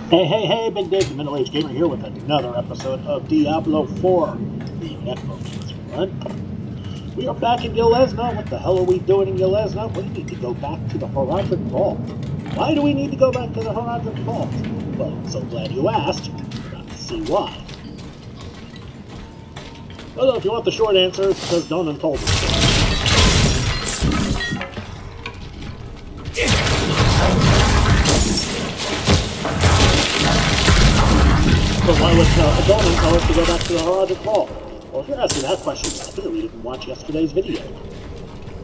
Hey, Big Dave, the Middle-Aged Gamer here with another episode of Diablo 4, the Necromancer run. We are back in Yelesna. What the hell are we doing in Yelesna? We need to go back to the Horadric Vault. Why do we need to go back to the Horadric Vault? Well, I'm so glad you asked. We're about to see why. Well, if you want the short answer, it's because Donan told us. But why would Donan tell us to go back to the Horadric Vault? Well, if you're asking that question, I think we didn't watch yesterday's video.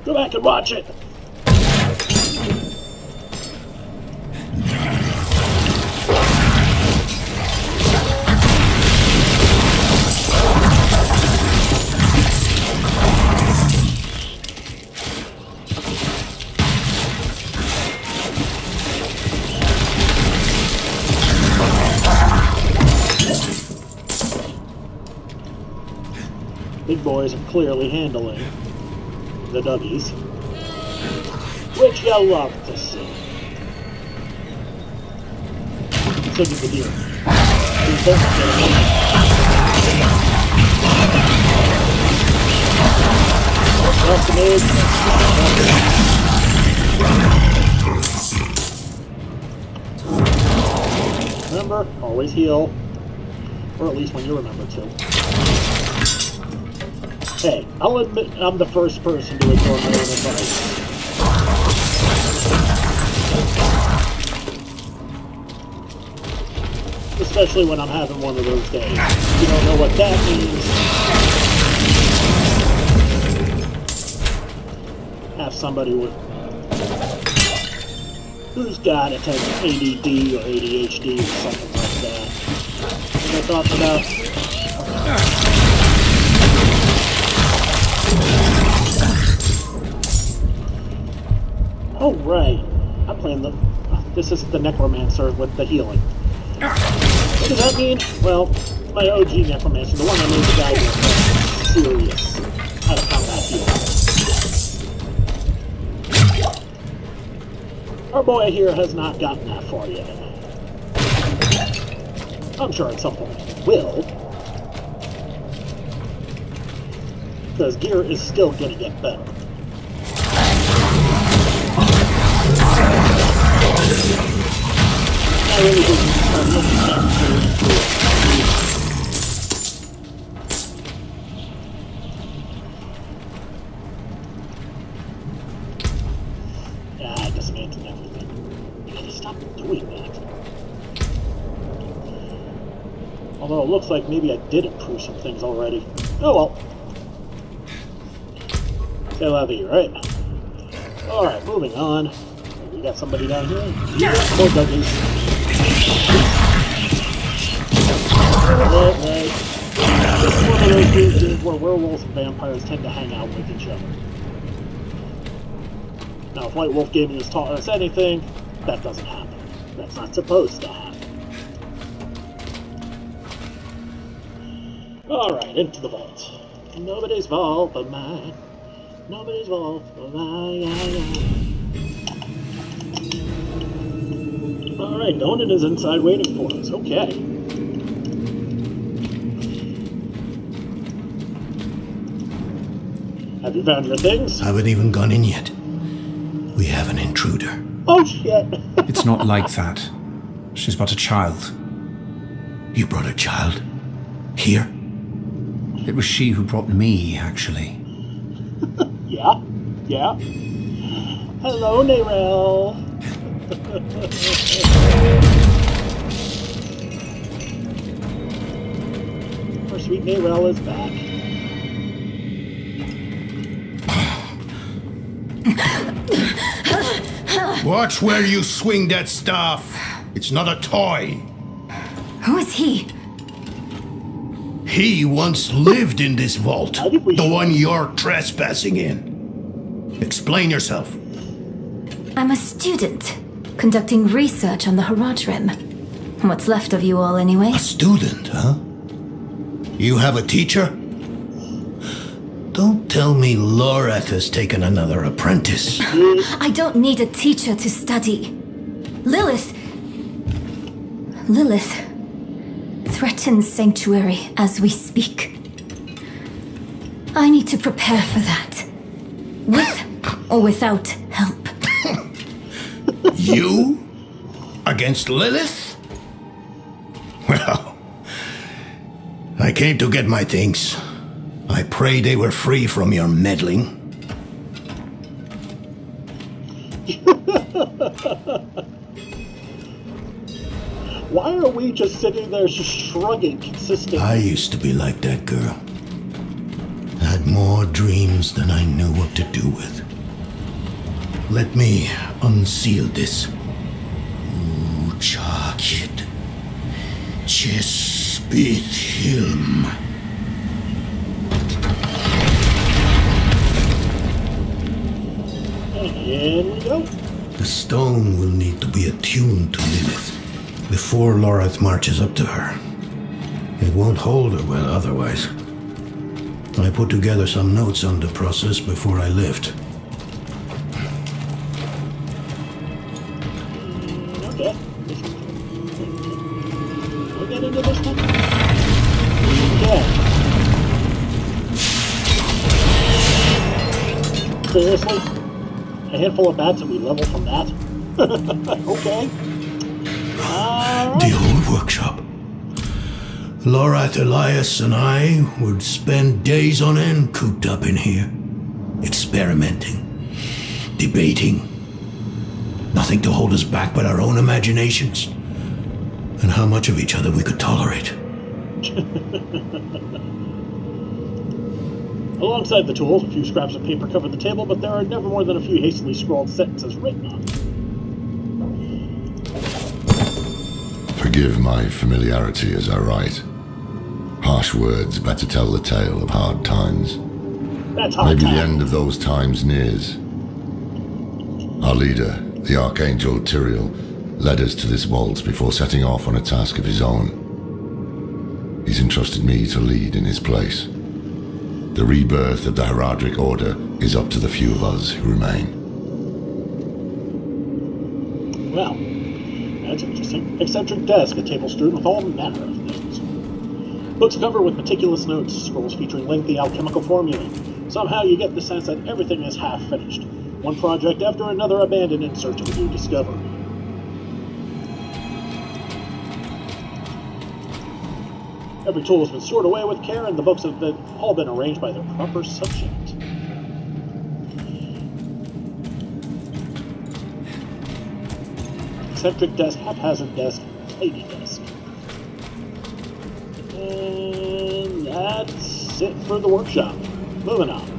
Go back and watch it! Big boys are clearly handling the duggies, which you love to see. So did the deer. Remember, always heal, or at least when you remember to. Hey, I'll admit I'm the first person to ignore my own advice. Especially when I'm having one of those days. You don't know what that means. Have somebody who's got a type of ADD or ADHD or something like that. What I'm talking about? Oh, right. I'm playing this is the Necromancer with the healing. What does that mean? Well, my OG Necromancer, the one I made the guy with, serious out of combat healing. Our boy here has not gotten that far yet. I'm sure at some point he will. Because gear is still going to get better. I really didn't start looking at I dismantled everything. You gotta stop doing that. Although it looks like maybe I did improve some things already. Oh well. C'est la vie, right? Alright, moving on. We got somebody down here. More duggies. Right. This is one of those games where werewolves and vampires tend to hang out with each other. Now, if White Wolf Gaming has taught us anything, that doesn't happen. That's not supposed to happen. Alright, into the vault. Nobody's vault but mine. Nobody's vault but mine. Alright, Donan is inside waiting for us. Okay. Have you found your things? I haven't even gone in yet. We have an intruder. Oh shit! It's not like that. She's but a child. You brought a child? Here? It was she who brought me, actually. Yeah. Hello, Neyrelle. Our sweet Neyrelle is back. Watch where you swing that staff. It's not a toy. Who is he? He once lived in this vault. The one you're trespassing in. Explain yourself. I'm a student, conducting research on the Horadrim. What's left of you all, anyway? A student, huh? You have a teacher? Don't tell me Lorath has taken another apprentice. I don't need a teacher to study. Lilith... Lilith threatens Sanctuary as we speak. I need to prepare for that. With or without help. You? Against Lilith? Well, I came to get my things. I pray they were free from your meddling. Why are we just sitting there just shrugging consistently? I used to be like that girl. Had more dreams than I knew what to do with. Let me unseal this. Uchakid. Chespith Hilm. In we go. The stone will need to be attuned to Lilith before Lorath marches up to her. It won't hold her well otherwise. I put together some notes on the process before I left. Okay. We'll get into this one. Yeah. Seriously? A handful of bats and we level from that? Okay. The old workshop. Lorath, Elias, and I would spend days on end cooped up in here. Experimenting. Debating. Nothing to hold us back but our own imaginations. And how much of each other we could tolerate. Alongside the tools, a few scraps of paper cover the table, but there are never more than a few hastily scrawled sentences written on it. Forgive my familiarity as I write. Harsh words better tell the tale of hard times. That's hard Maybe time. the end of those times nears. Our leader, the Archangel Tyrael, led us to this vault before setting off on a task of his own. He's entrusted me to lead in his place. The rebirth of the Heradric Order is up to the few of us who remain. Well, that's interesting. Eccentric desk, a table strewn with all manner of things. Books covered with meticulous notes, scrolls featuring lengthy alchemical formulae. Somehow you get the sense that everything is half finished. One project after another abandoned in search of a new discovery. Every tool has been stored away with care, and the books have all been arranged by their proper subject. Eccentric desk, haphazard desk, lady desk. And that's it for the workshop. Moving on.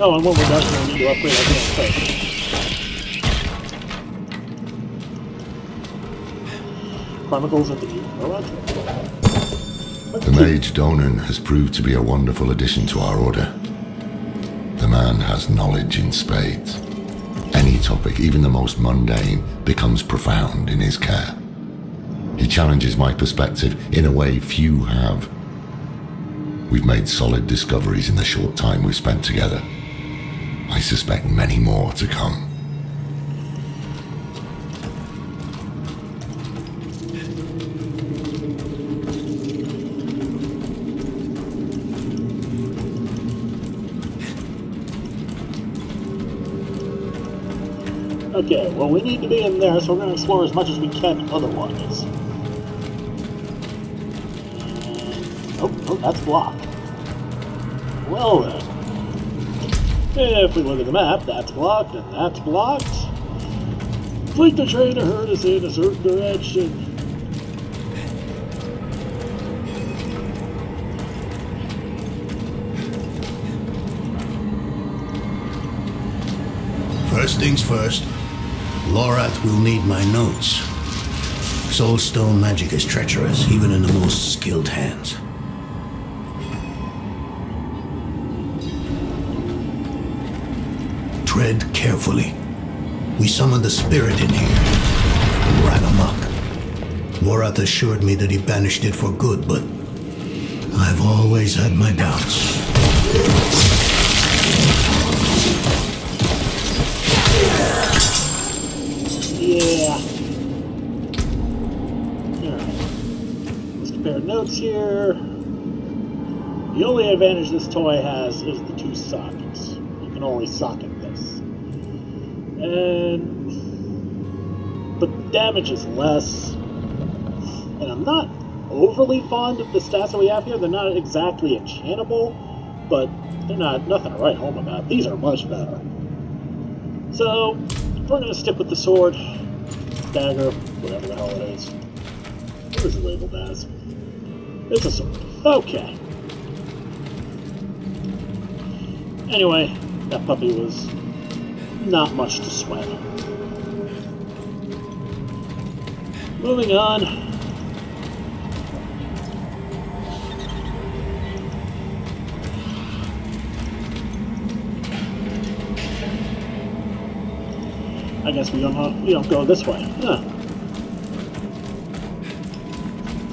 Oh, and when we're done, we'll need to upgrade our damn face. Chronicles of the New Lorath. The mage Donan has proved to be a wonderful addition to our order. The man has knowledge in spades. Any topic, even the most mundane, becomes profound in his care. He challenges my perspective in a way few have. We've made solid discoveries in the short time we've spent together. I suspect many more to come. Okay, well, we need to be in there, so we're going to explore as much as we can otherwise. Oh, that's blocked. Well then. If we look at the map, that's blocked, and that's blocked. Fleet the train to herd us in a certain direction. First things first, Lorath will need my notes. Soulstone magic is treacherous, even in the most skilled hands. Tread carefully. We summoned the spirit in here and ran amok. Lorath assured me that he banished it for good, but I've always had my doubts. Yeah. compare notes here. The only advantage this toy has is the 2 sockets. You can only socket this. But damage is less. And I'm not overly fond of the stats that we have here. They're not exactly enchantable, but they're nothing to write home about. These are much better. So, we're going to stick with the sword, dagger, whatever the hell it is. What is it labeled as? It's a sword. Okay. Anyway, that puppy was not much to sweat. Moving on. I guess we don't go this way. Huh.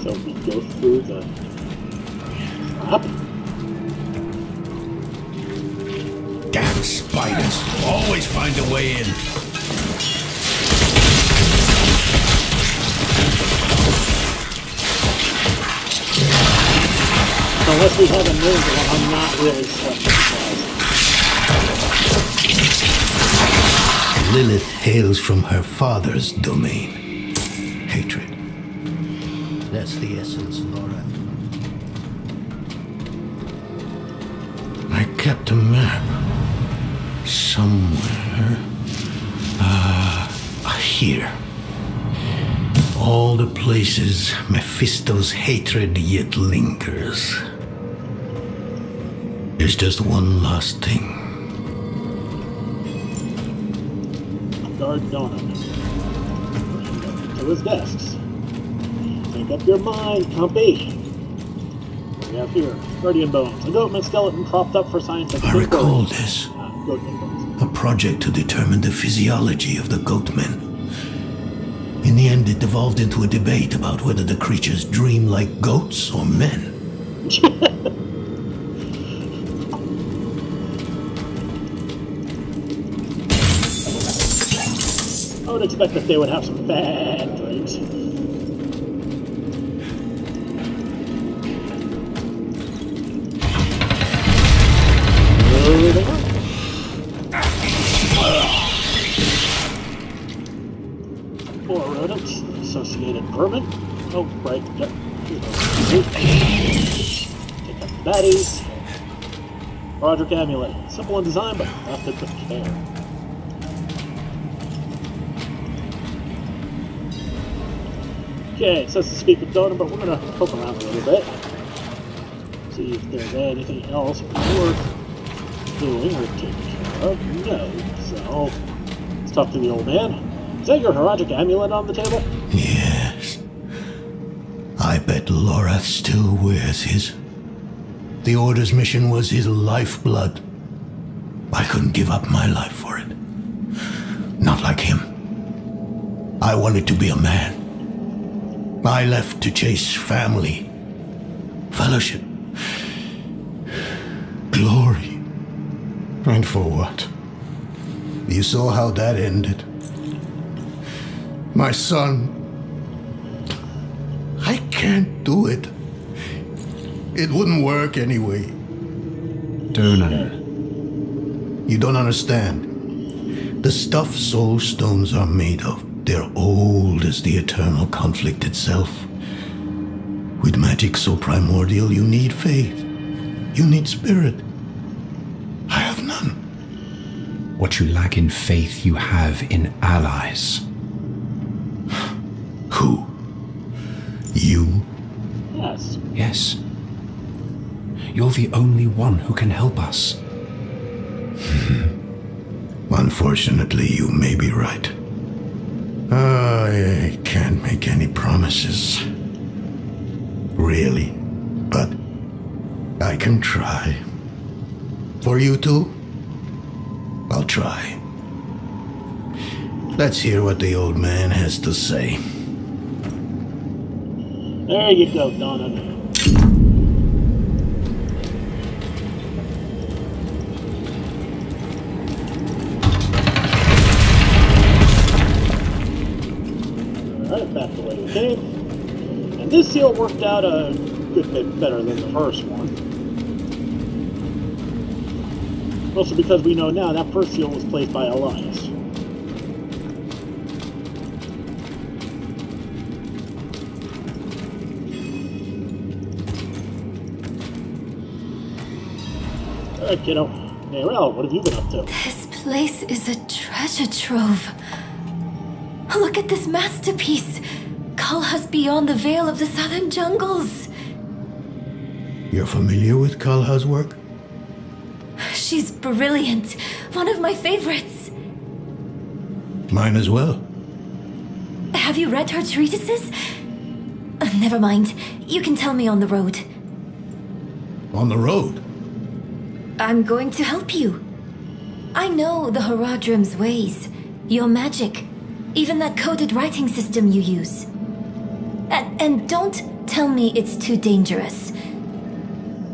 So we go through the trap. Damn spiders! Always find a way in. Unless we have a ninja, I'm not really sweating. Lilith hails from her father's domain. Hatred. That's the essence, Lorath. I kept a map. Somewhere. Here. All the places Mephisto's hatred yet lingers. There's just one last thing. Guard Donan. To his desks. Make up your mind, compy. What do we have here? Guardian Bones. A goatman skeleton propped up for scientific I recall inquiry. this. Goatman Bones. A project to determine the physiology of the goatmen. In the end, it devolved into a debate about whether the creatures dream like goats or men. I would expect that they would have some bad dreams. Moving on. Four rodents, associated vermin. Oh, right, yep. Take up the baddies. Roderick Amulet. Simple in design, but crafted with care. Okay, it says to speak with Donan, but we're going to poke around a little bit. See if there's anything else worth doing or taking care of. No. So, let's talk to the old man. Is that your Herodic Amulet on the table? Yes. I bet Lorath still wears his. The Order's mission was his lifeblood. I couldn't give up my life for it. Not like him. I wanted to be a man. I left to chase family, fellowship, glory. And for what? You saw how that ended. My son. I can't do it. It wouldn't work anyway. Donan. You don't understand. The stuff soul stones are made of, they're old as the eternal conflict itself. With magic so primordial, you need faith. You need spirit. I have none. What you lack in faith, you have in allies. Who? You? Yes. Yes. You're the only one who can help us. Unfortunately, you may be right. I can't make any promises. Really. But I can try. For you two, I'll try. Let's hear what the old man has to say. There you go, Donan. Alright, back the way we came. And This seal worked out a good bit better than the first one. Also because we know now that first seal was placed by Elias. Alright, kiddo. Neyrelle, what have you been up to? This place is a treasure trove. Look at this masterpiece. Kalha's beyond the veil of the southern jungles. You're familiar with Kalha's work? She's brilliant. One of my favorites. Mine as well. Have you read her treatises? Never mind. You can tell me on the road. On the road? I'm going to help you. I know the Haradrim's ways, your magic, even that coded writing system you use. And don't tell me it's too dangerous.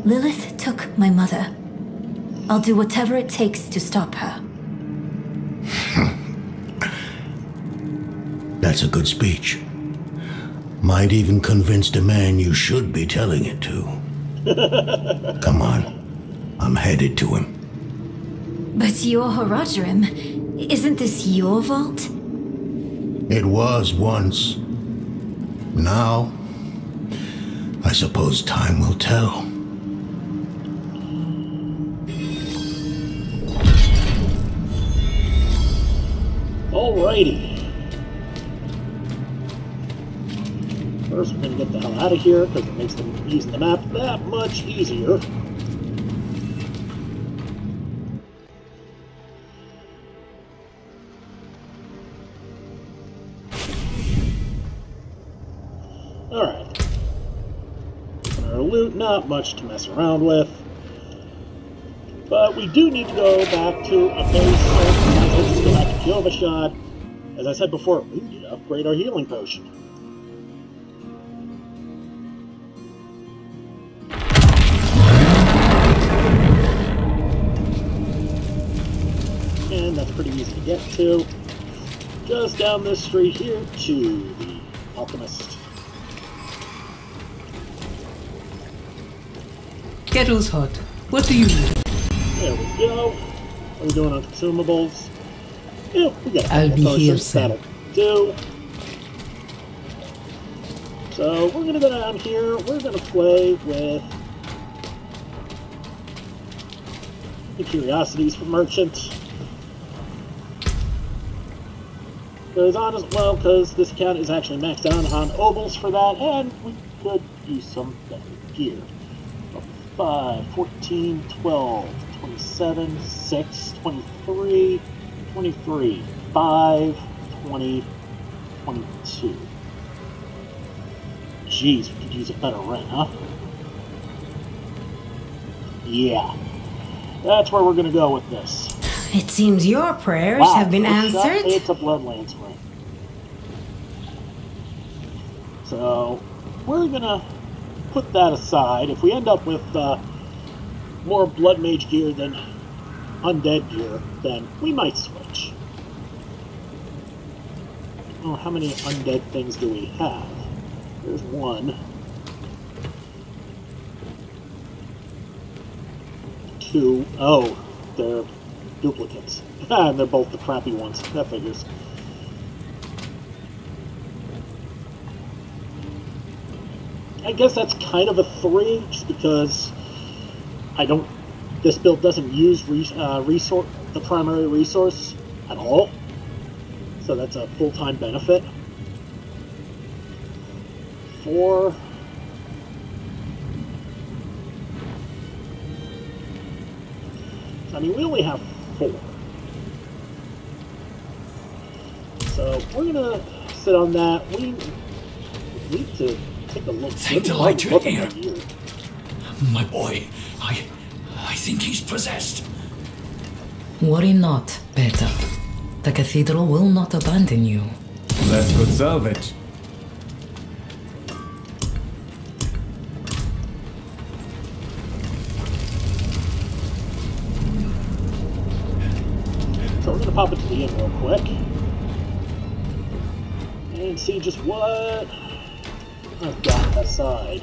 Lilith took my mother. I'll do whatever it takes to stop her. That's a good speech. Might even convince the man you should be telling it to. Come on. I'm headed to him. But you're Haradrim. Isn't this your vault? It was once. Now, I suppose time will tell. Alrighty. First, we're going to get the hell out of here because it makes using the map that much easier. Alright. Our loot, not much to mess around with. But we do need to go back to a base. So let's just go back to Kyovashad. As I said before, we need to upgrade our healing potion. And that's pretty easy to get to. Just down this street here to the Alchemist. Kettle's hot. What do you need? There we go. What are we doing on consumables? Yeah, we got a I'll be couple here potions, soon. that'll do. So we're gonna go down here. We're gonna play with the curiosities for merchants. Goes on as well because this account is actually maxed out on obols for that, and we could use some better gear. 5, 14, 12, 27, 6, 23, 23, 5, 20, 22. Jeez, we could use a better ring, huh? Yeah. That's where we're going to go with this. It seems your prayers Wow, have been first up, answered. it's a Bloodlands ring. So, we're going to put that aside. If we end up with more Blood Mage gear than Undead gear, then we might switch. Oh, how many Undead things do we have? There's one. 2. Oh, they're duplicates. And they're both the crappy ones. That figures. I guess that's kind of a 3, just because this build doesn't use the primary resource at all. So that's a full-time benefit. 4. I mean, we only have 4. So we're gonna sit on that. We need to take a look. Thank the light you're here. My boy, I think he's possessed. Worry not, Beta. The cathedral will not abandon you. That's good salvage. So we're gonna pop into the inn real quick and see just what I've got aside.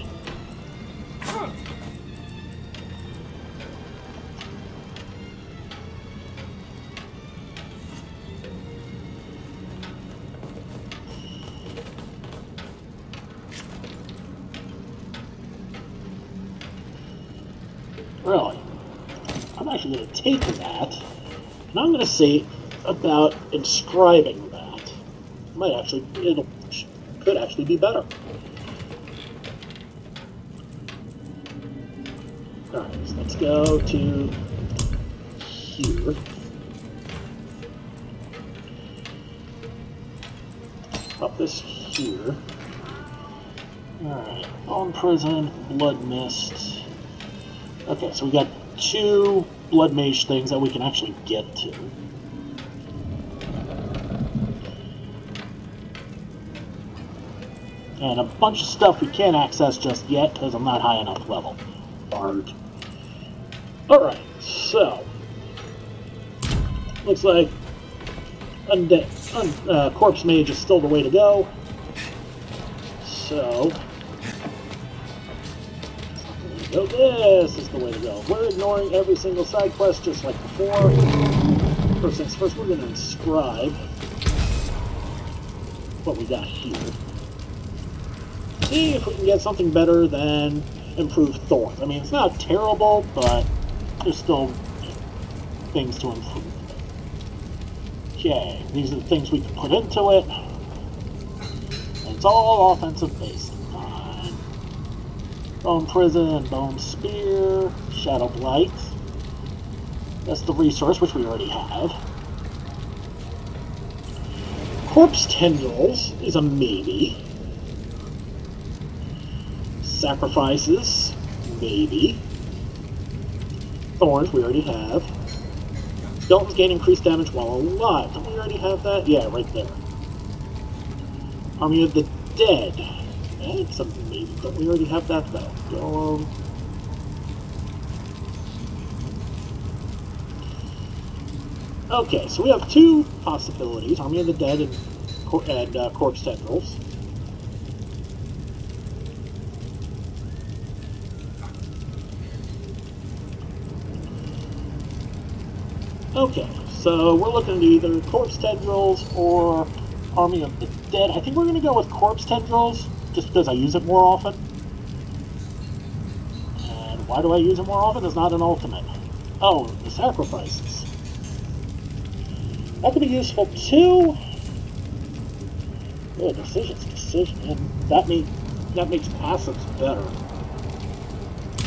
Really? I'm actually going to take that, and I'm going to see about inscribing that. Could actually be better. Alright, so let's go to here. Pop this here. Alright, Bone Prison, Blood Mist. Okay, so we got 2 Blood Mage things that we can actually get to. And a bunch of stuff we can't access just yet because I'm not high enough level. Bard. Alright, so. Looks like Corpse Mage is still the way to go. So. This is the way to go. We're ignoring every single side quest just like before. First things first, we're going to inscribe what we got here. See if we can get something better than improved Thorns. I mean, it's not terrible, but there's still things to improve. Okay, these are the things we can put into it. And it's all offensive based. Bone Prison, Bone Spear, Shadow Blight. That's the resource, which we already have. Corpse Tendrils is a maybe. Sacrifices, maybe. Thorns, we already have. Skeletons gain increased damage while alive. Don't we already have that? Yeah, right there. Army of the Dead. It's a maybe. Don't we already have that though? Go. Okay, so we have 2 possibilities: Army of the Dead and Corpse Tendrils. Okay, so we're looking at either Corpse Tendrils or Army of the Dead. I think we're going to go with Corpse Tendrils, just because I use it more often. And why do I use it more often? It's not an ultimate. Oh, the sacrifices. That could be useful too. Yeah, decision, and that makes passives better.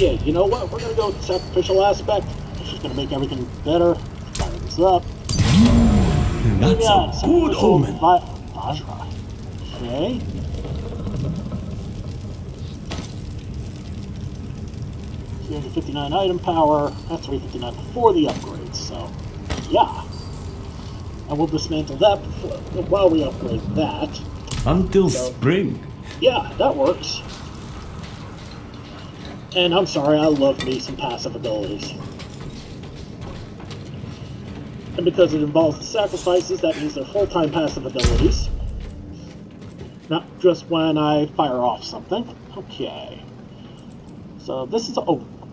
Yeah, you know what? We're going to go with the sacrificial aspect. It's just going to make everything better. Fire this up. That's a good omen. Vajra. Okay. So 59 item power. That's 359 before the upgrades. So, yeah. And we'll dismantle that while we upgrade that. Until spring. Yeah, that works. And I'm sorry, I love me some passive abilities. And because it involves the sacrifices, that means they're full-time passive abilities. Not just when I fire off something. Okay. So this is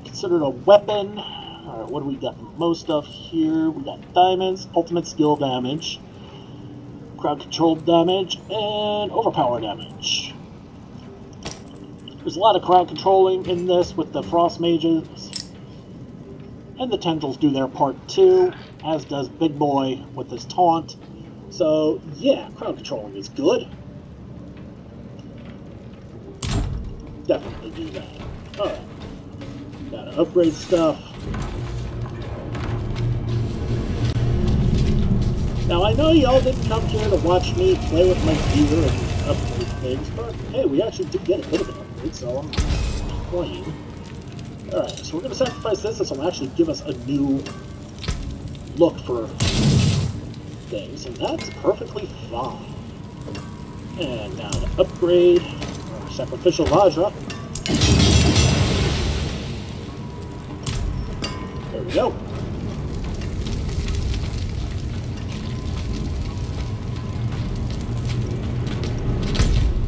considered a weapon. Alright, what do we got most of here? We got diamonds, ultimate skill damage, crowd control damage, and overpower damage. There's a lot of crowd controlling in this with the frost mages. And the tendrils do their part too, as does Big Boy with his taunt. So yeah, crowd controlling is good. Definitely do that. Alright. Gotta upgrade stuff. Now I know y'all didn't come here to watch me play with my gear and upgrade things, but hey, we actually did get a bit of an upgrade, so I'm playing. Alright, so we're going to sacrifice this. This will actually give us a new look for things, and that's perfectly fine. And now to upgrade our Sacrificial Vajra. There we go.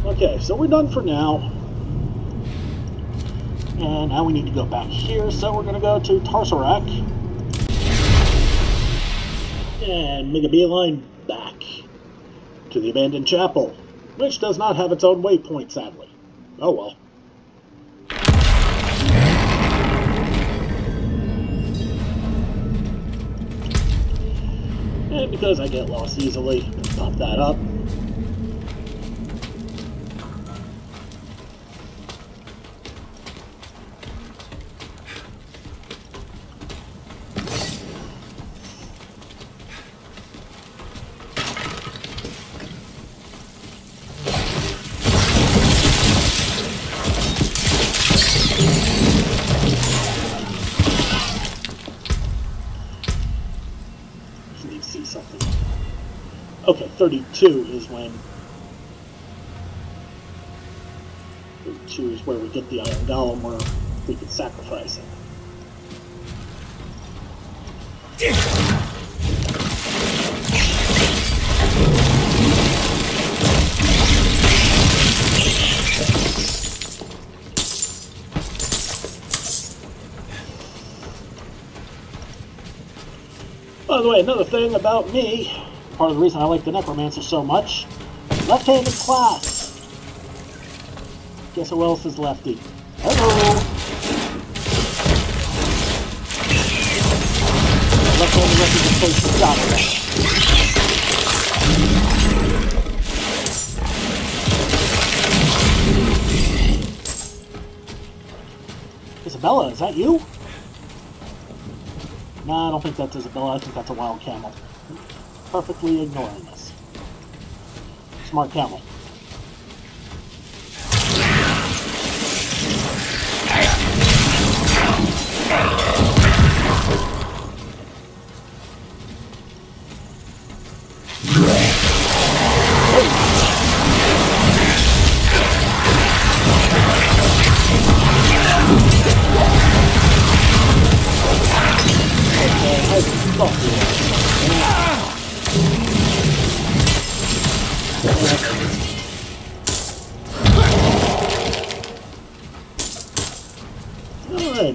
Okay, so we're done for now. And now we need to go back here, so we're going to go to Tarsarak. And make a beeline back to the abandoned chapel, which does not have its own waypoint, sadly. Oh well. And because I get lost easily, pop that up. Okay, 32 is when... 32 is where we get the Iron Golem where we can sacrifice it. By the way, another thing about me, part of the reason I like the Necromancer so much, left-handed class. Guess who else is lefty? Hello! Left-handed representation got it. Isabella, is that you? No, I don't think that's Isabella. I think that's a wild camel. Perfectly ignoring this. Smart camel.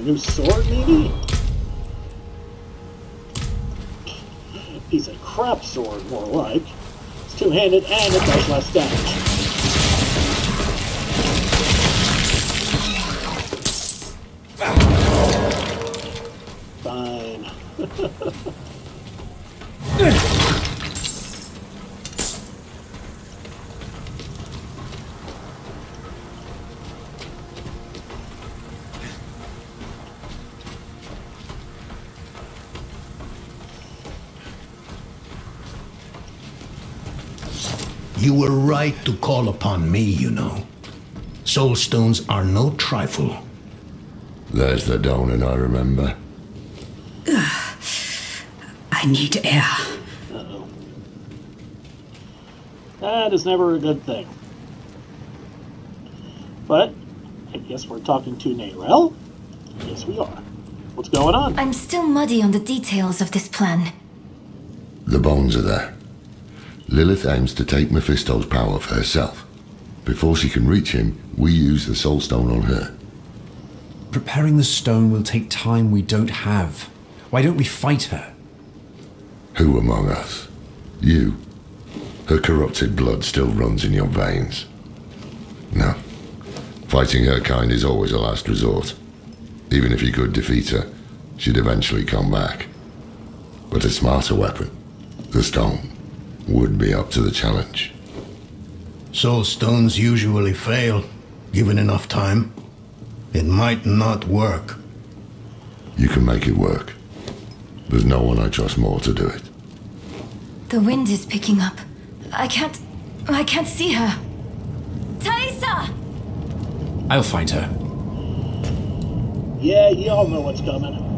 New sword, maybe? Piece of crap sword, more like. It's two-handed and it does less damage. Fine. You were right to call upon me, you know. Soul stones are no trifle. There's the Donan I remember. I need air. Uh-oh. That is never a good thing. But, I guess we're talking to Neyrelle? Yes, we are. What's going on? I'm still muddy on the details of this plan. The bones are there. Lilith aims to take Mephisto's power for herself. Before she can reach him, we use the Soul Stone on her. Preparing the stone will take time we don't have. Why don't we fight her? Who among us? You. Her corrupted blood still runs in your veins. No. Fighting her kind is always a last resort. Even if you could defeat her, she'd eventually come back. But a smarter weapon, the stone, would be up to the challenge. Soul stones usually fail, given enough time. It might not work. You can make it work. There's no one I trust more to do it. The wind is picking up. I can't see her. Thaisa! I'll find her. Yeah, you all know what's coming.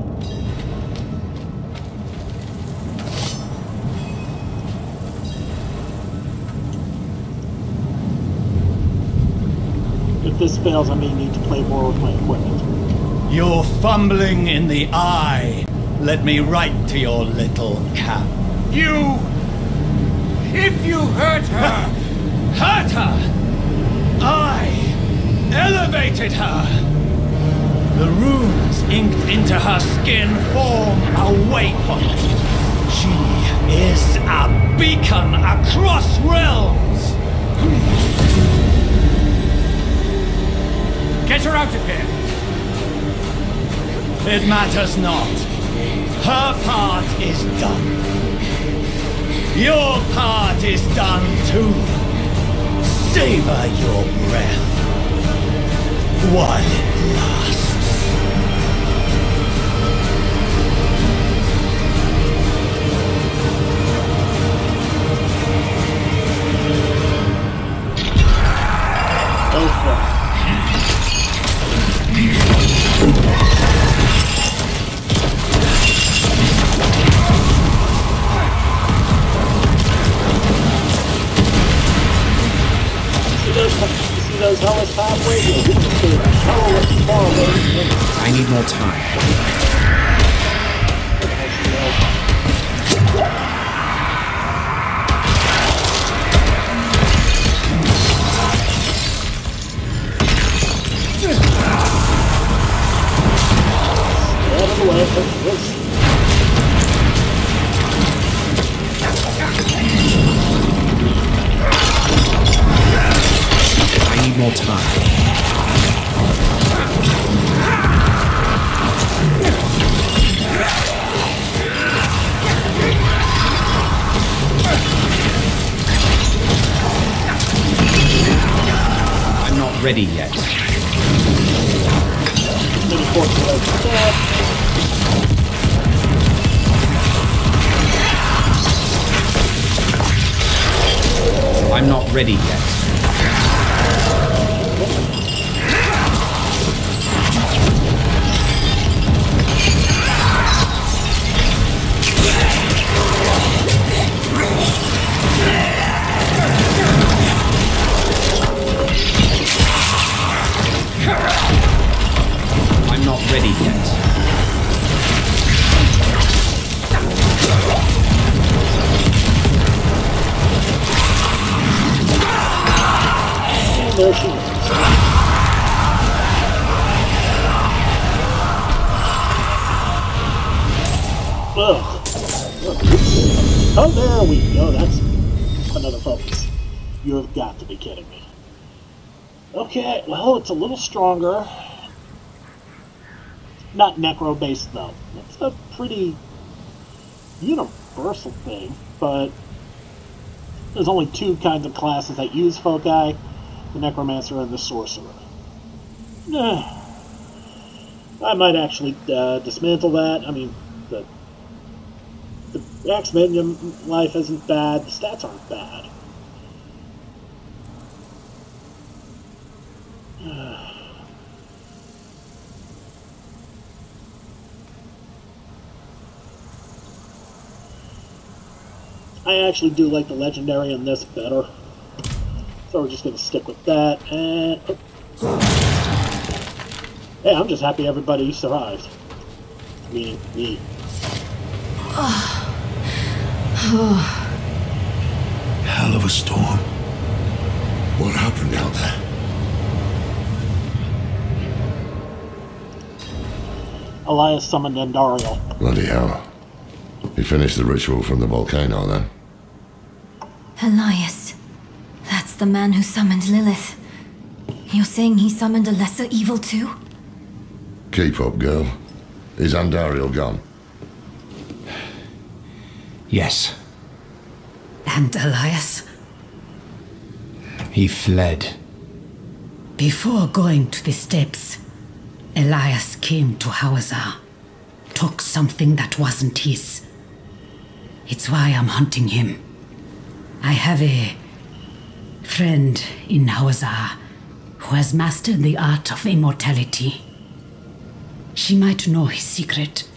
If this fails, I may need to play more with my equipment. You're fumbling in the eye. Let me write to your little cap. You... If you hurt her... hurt her! I elevated her! The runes inked into her skin form a waypoint. She is a beacon across realms! Get her out of here! It matters not. Her part is done. Your part is done too. Savor your breath while it lasts. Those hellish pathways, you can stay the hell far away. I need more time. Out of the way. I need more time. I'm not ready yet. I'm not ready yet. I'm not ready yet. There she is. Oh, there we go. That's another focus. You have got to be kidding me. Okay, well, it's a little stronger. Not necro-based, though. That's a pretty universal thing, but there's only two kinds of classes that use foci, the Necromancer and the Sorcerer. I might actually dismantle that. I mean, the Maiden life isn't bad, the stats aren't bad. I actually do like the legendary on this better, so we're just going to stick with that. And hey, I'm just happy everybody survived. Meaning me. Hell of a storm. What happened out there? Elias summoned Andariel. Bloody hell. He finished the ritual from the volcano then. Elias. That's the man who summoned Lilith. You're saying he summoned a lesser evil too? Keep up, girl. Is Andariel gone? Yes. And Elias? He fled. Before going to the steps, Elias came to Howazar. Took something that wasn't his. It's why I'm hunting him. I have a friend in Howazar who has mastered the art of immortality. She might know his secret.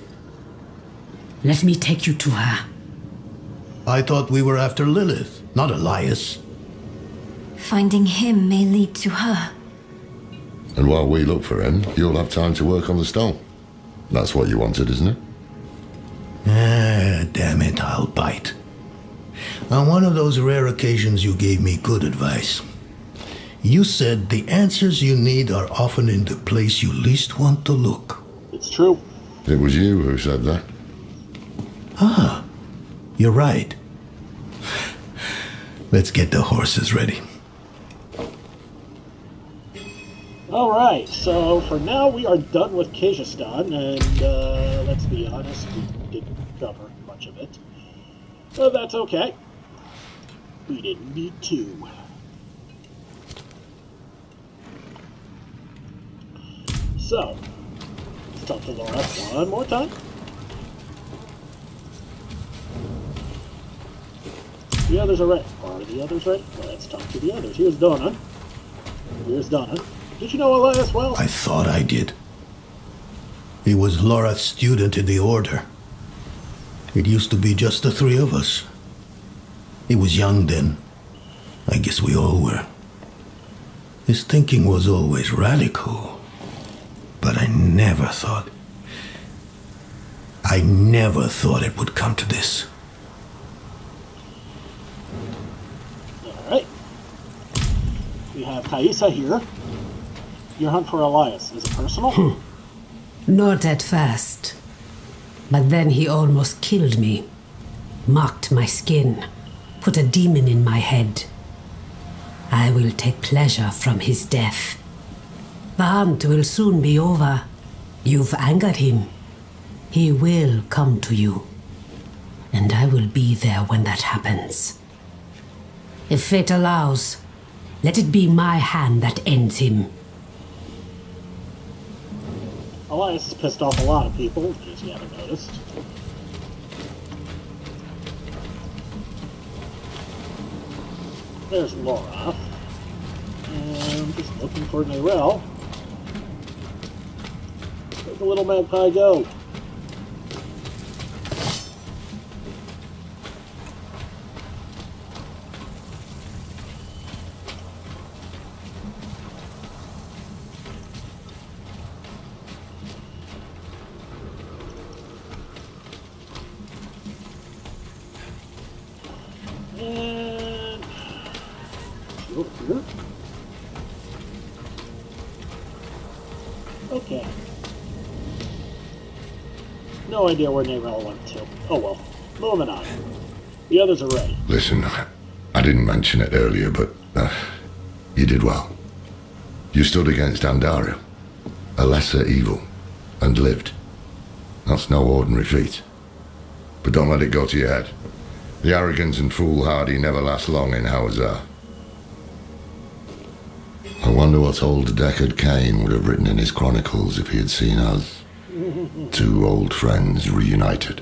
Let me take you to her. I thought we were after Lilith, not Elias. Finding him may lead to her. And while we look for him, you'll have time to work on the stone. That's what you wanted, isn't it? Ah, damn it, I'll bite. On one of those rare occasions you gave me good advice. You said the answers you need are often in the place you least want to look. It's true. It was you who said that. Ah, you're right. Let's get the horses ready. Alright, so for now we are done with Kyrgyzstan, and let's be honest, we didn't cover much of it. But that's okay. We didn't need to. So, let's talk to Lorath one more time. The others are ready. Are the others ready? Let's talk to the others. Here's Donan. Here's Donan. Did you know Elias well? I thought I did. He was Lorath's student in the Order. It used to be just the three of us. He was young then. I guess we all were. His thinking was always radical. But I never thought it would come to this. Alright. We have Thaisa here. Your hunt for Elias, is it personal? Not at first. But then he almost killed me. Marked my skin. Put a demon in my head. I will take pleasure from his death. The hunt will soon be over. You've angered him. He will come to you. And I will be there when that happens. If fate allows, let it be my hand that ends him. Elias has pissed off a lot of people, in case you haven't noticed. There's Lorath. And just looking for Neyrelle. Where'd the little magpie go? And over here. Okay. No idea where Neyrelle went to. Oh well. Moving on. The others are ready. Listen, I didn't mention it earlier, but you did well. You stood against Andariel, a lesser evil, and lived. That's no ordinary feat. But don't let it go to your head. The arrogance and foolhardy never last long in Howazar. I wonder what old Deckard Cain would have written in his chronicles if he had seen us. Two old friends reunited.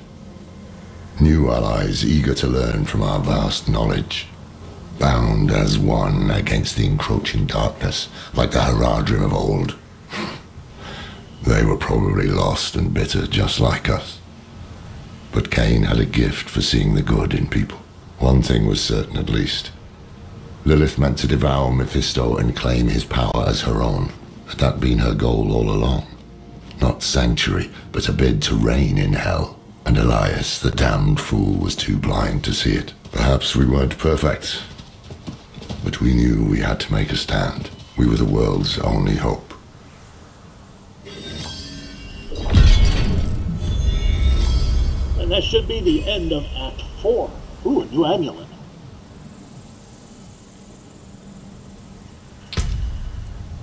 New allies eager to learn from our vast knowledge. Bound as one against the encroaching darkness, like the Haradrim of old. They were probably lost and bitter just like us. But Cain had a gift for seeing the good in people. One thing was certain at least. Lilith meant to devour Mephisto and claim his power as her own. Had that been her goal all along? Not sanctuary, but a bid to reign in hell. And Elias, the damned fool, was too blind to see it. Perhaps we weren't perfect, but we knew we had to make a stand. We were the world's only hope. And that should be the end of Act 4. Ooh, a new amulet.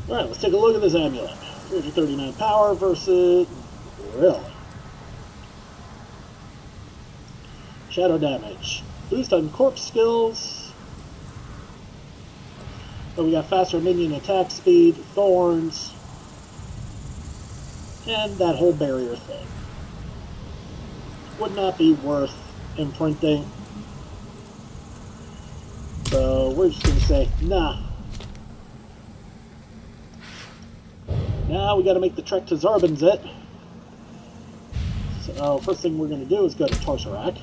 Alright, let's take a look at this amulet. 339 power versus... Really? Shadow damage. Boost on corpse skills. But we got faster minion attack speed, thorns, and that whole barrier thing. Would not be worth imprinting. So we're just going to say, nah. Now we got to make the trek to Zarbinzit. So first thing we're going to do is go to Torsarak.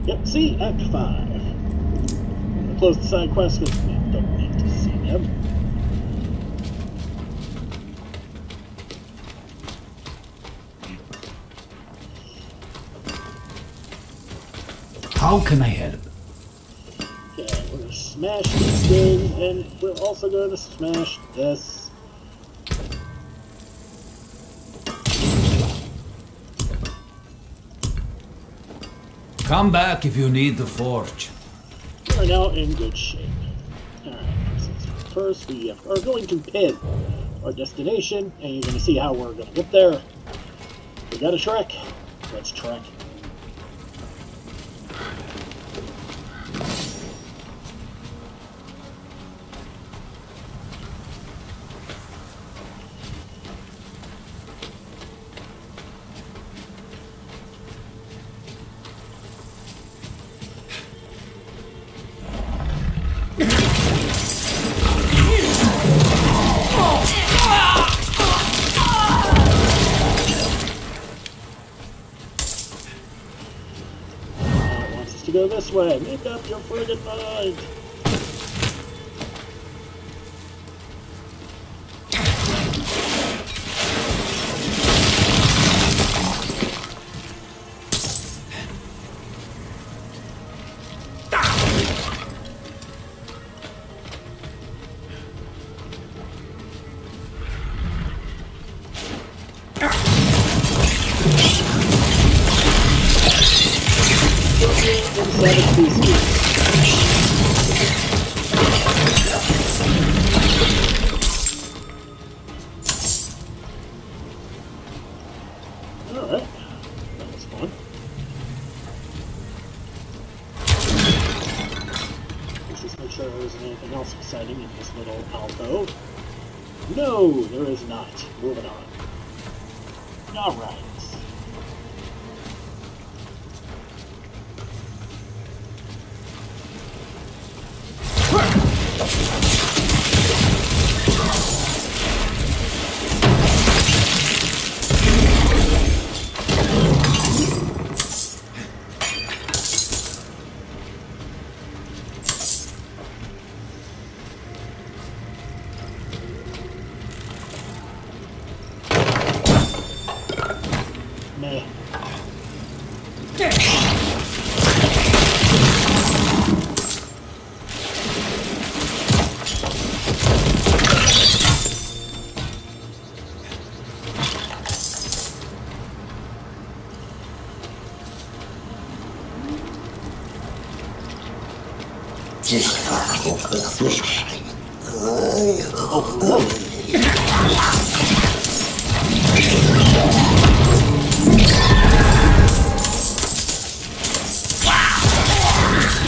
Yep, see, Act 5. I'm going to close the side quests because we don't need to see them. How can I help? Okay, we're gonna smash this thing, and we're also gonna smash this. Come back if you need the forge. We're now in good shape. Alright, first we are going to pin our destination, and you're going to see how we're going to get there. We got a trek. Let's trek. Go this way. Make up your friggin' mind. Alright, that was fun. Let's just make sure there isn't anything else exciting in this little alcove. No, there is not. Moving on. Alright.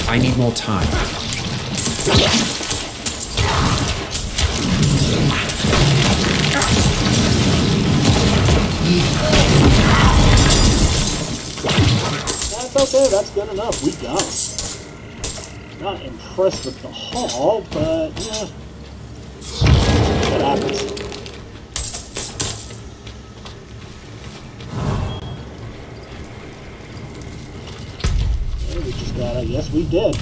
I need more time. That's okay, that's good enough. We got it. Not impressed with the haul, but yeah. It happens. And we just got, yes we did.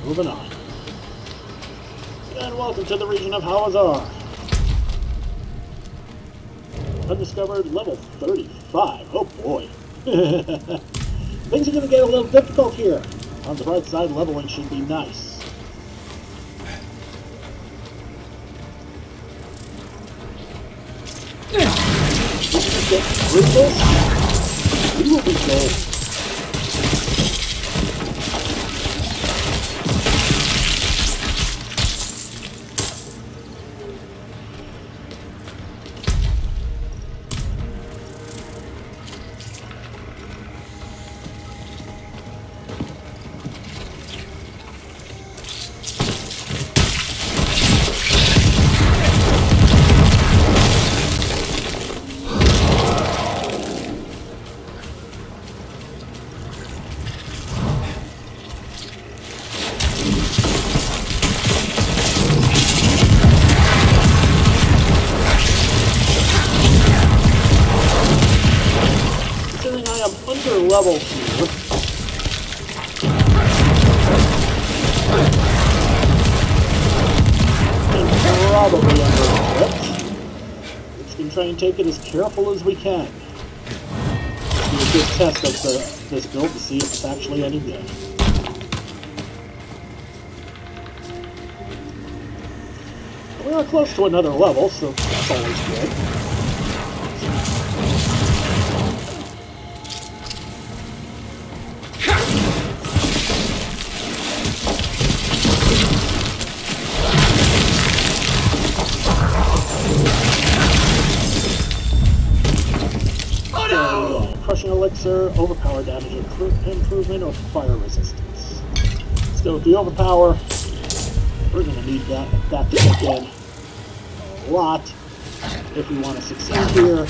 Moving on. And welcome to the region of Howazar. Undiscovered level 35. Oh boy. Things are going to get a little difficult here. On the right side, leveling should be nice. If we can get through this, we will be gold. Level here. And probably under-equipped. We're just going to try and take it as careful as we can. Let's do a good test of this build to see if it's actually any good. We are close to another level, so that's always good. Crushing elixir, overpower damage improvement, or fire resistance. Let's go with the overpower. We're going to need that to kick in a lot if we want to succeed here.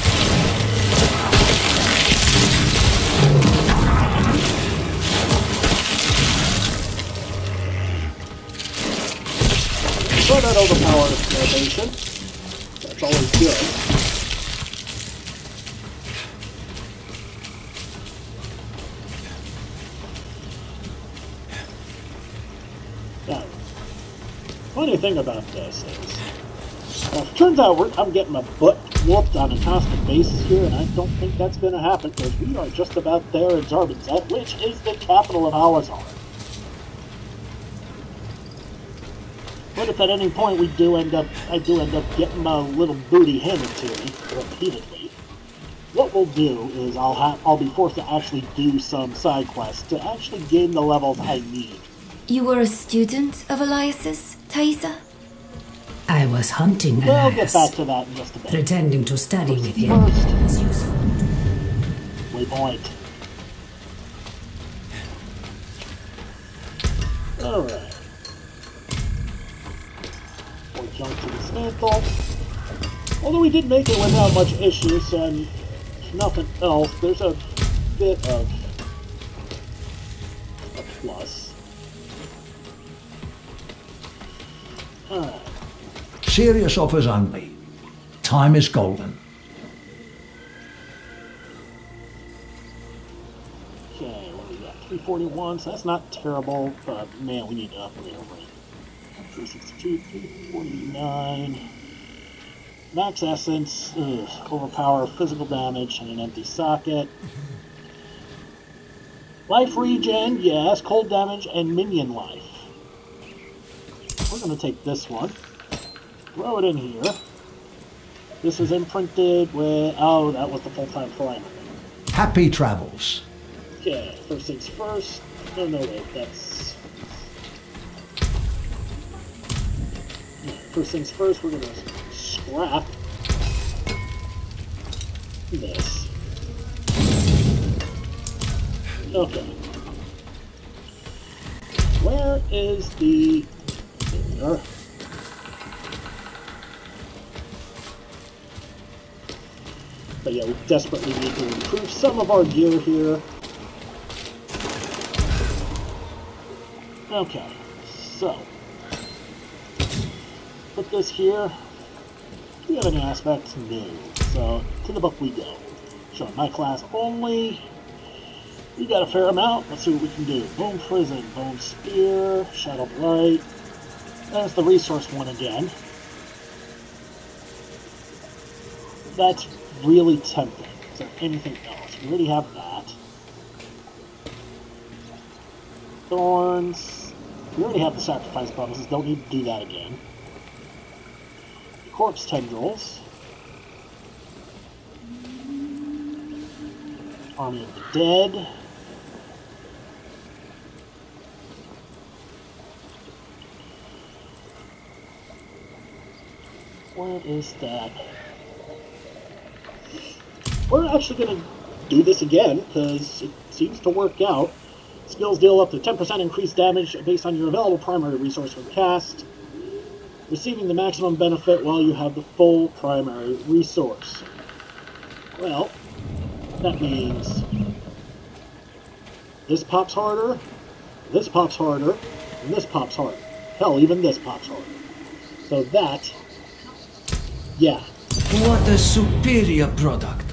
So that overpower innovation. That's always good. Funny thing about this is, well, it turns out I'm getting my butt whooped on a constant basis here, and I don't think that's going to happen, because we are just about there in Zarbinzet, which is the capital of Howazar. But if at any point I do end up getting my little booty handed to me repeatedly, what we'll do is I'll be forced to actually do some side quests to actually gain the levels I need. You were a student of Elias's, Thaisa? I was hunting Elias. We'll get back to that in just a bit. Pretending to study with him was useful. Waypoint. Alright. More junk to dismantle. Although we did make it without much issues and nothing else, there's a bit of a plus. Alright. Serious offers only. Time is golden. Okay, what do we got? 341, so that's not terrible, but man, we need to upgrade our rate. 362, 349. Max essence, overpower, physical damage, and an empty socket. Life regen, yes, cold damage, and minion life. We're going to take this one, throw it in here. This is imprinted with, oh, that was the full-time primer. Happy travels. Okay, first things first. Oh, no, wait, that's... Yeah, first things first, we're going to scrap this. Okay. Where is the... There we are. But yeah, we desperately need to improve some of our gear here. Okay, so put this here. Do we have any aspects? No. So to the book we go. Showing my class only. We got a fair amount. Let's see what we can do. Bone Prison, Bone Spear, Shadow Blight. There's the resource one again. That's really tempting. Is there anything else? We already have that. Thorns. We already have the sacrifice bonuses. Don't need to do that again. Corpse Tendrils. Army of the Dead. What is that? We're actually going to do this again, because it seems to work out. Skills deal up to 10% increased damage based on your available primary resource from cast, receiving the maximum benefit while you have the full primary resource. Well, that means this pops harder, this pops harder, and this pops harder. Hell, even this pops harder. So that... yeah. What a superior product.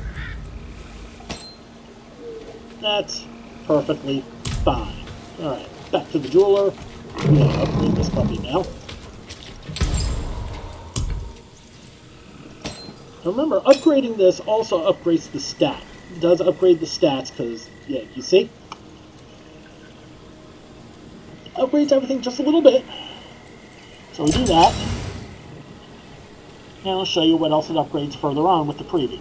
That's perfectly fine. Alright, back to the jeweler. We gotta upgrade this puppy now. Now remember, upgrading this also upgrades the stat. It does upgrade the stats because, yeah, you see? Upgrades everything just a little bit. So we do that. And I'll show you what else it upgrades further on with the preview.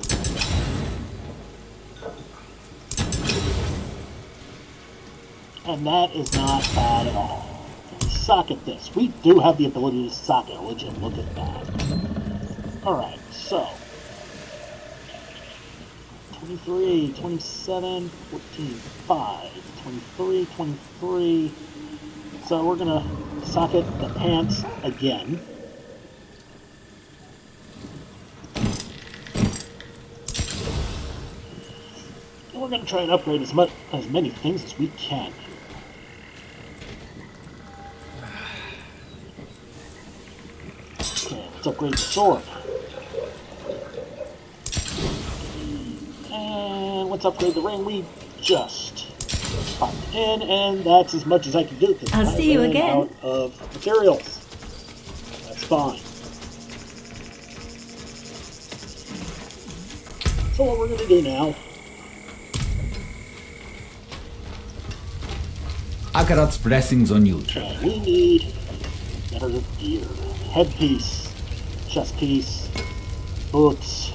And that is not bad at all. Socket this. We do have the ability to socket a legit. Look at that. Alright, so 23, 27, 14, 5, 23, 23. So we're gonna socket the pants again. And we're gonna try and upgrade as many things as we can. Okay, let's upgrade the sword. And let's upgrade the ring. We just popped in, and that's as much as I can do. I'll see you again. Out of materials. That's fine. So what we're going to do now... Akarat's blessings on you. Okay, we need better gear. Headpiece, chest piece, boots.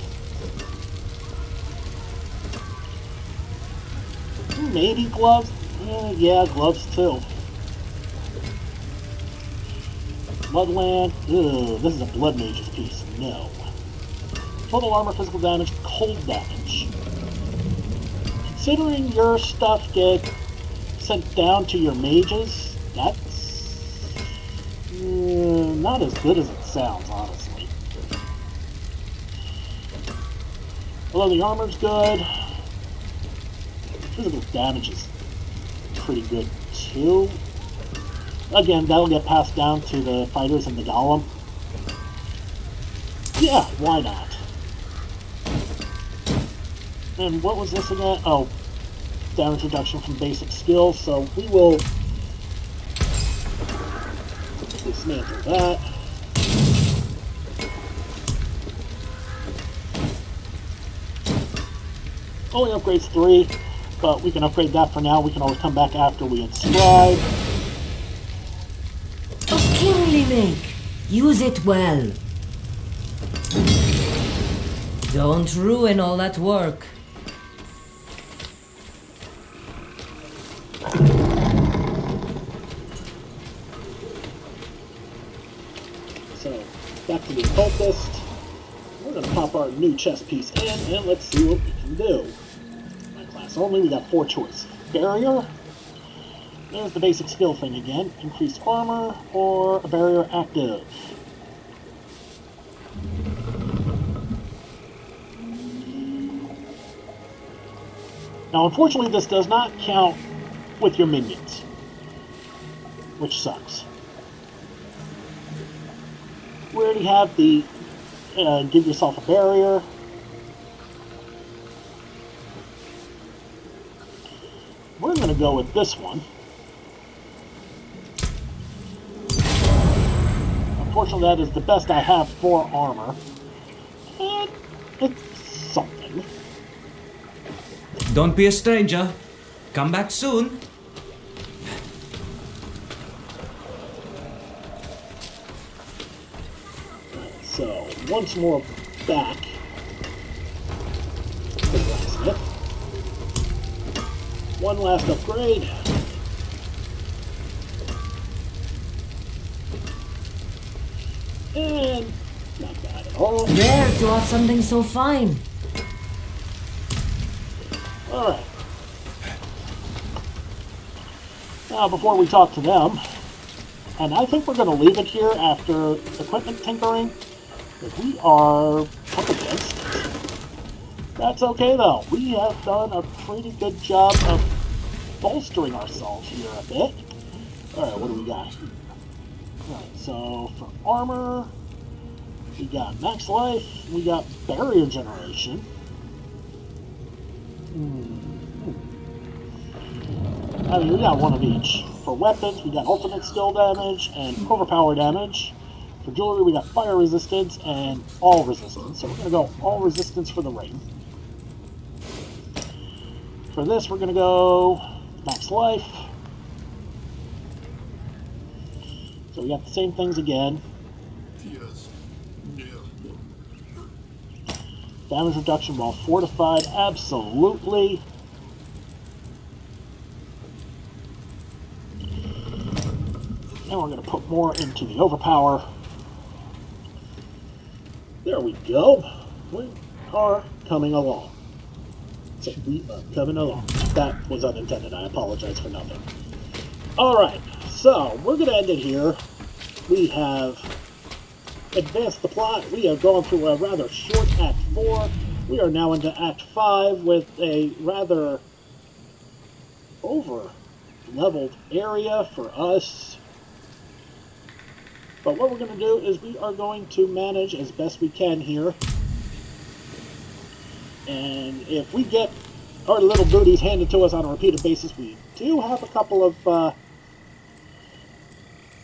Maybe gloves? Yeah, gloves too. Bloodland. Ugh, this is a blood mage's piece. No. Total armor, physical damage, cold damage. Considering your stuff gets sent down to your mages, that's not as good as it sounds, honestly. Although the armor's good, physical damage is pretty good too. Again, that'll get passed down to the fighters and the golem. Yeah, why not? And what was this again? Oh, damage reduction from basic skills, so we will dismantle that. Only upgrades 3, but we can upgrade that for now. We can always come back after we inscribe. A kingly make. Use it well. Don't ruin all that work. So, back to the occultist. We're going to pop our new chest piece in, and let's see what we can do. My class only, we got 4 choices. Barrier. There's the basic skill thing again. Increased armor, or a barrier active. Now, unfortunately, this does not count with your minions, which sucks. We already have the give yourself a barrier. We're going to go with this one. Unfortunately, that is the best I have for armor. And it's something. Don't be a stranger. Come back soon. So, once more back to the blacksmith. One last upgrade. And not bad at all. Rare to have something so fine. Alright. Now, before we talk to them, and I think we're going to leave it here after equipment tinkering, because we are up against it. That's okay, though. We have done a pretty good job of bolstering ourselves here a bit. Alright, what do we got here? Alright, so for armor, we got max life, we got barrier generation. I mean, we got one of each. For weapons, we got ultimate skill damage and overpower damage. For jewelry, we got fire resistance and all resistance. So we're going to go all resistance for the ring. For this, we're going to go max life. So we got the same things again. Damage reduction while fortified, absolutely. And we're going to put more into the overpower. There we go. We are coming along. So we are coming along. That was unintended. I apologize for nothing. Alright, so we're going to end it here. We have advanced the plot. We have gone through a rather short Act 4. We are now into Act 5 with a rather over-leveled area for us. But what we're going to do is we are going to manage as best we can here. And if we get our little booties handed to us on a repeated basis, we do have a couple of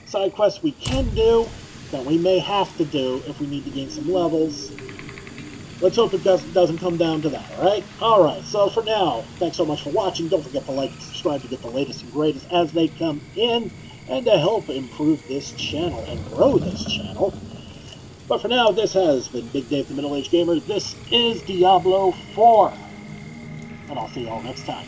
side quests we can do that we may have to do if we need to gain some levels. Let's hope it doesn't come down to that, alright? Alright, so for now, thanks so much for watching. Don't forget to like and subscribe to get the latest and greatest as they come in, and to help improve this channel and grow this channel. But for now, this has been Big Dave the Middle-Aged Gamer. This is Diablo 4. And I'll see you all next time.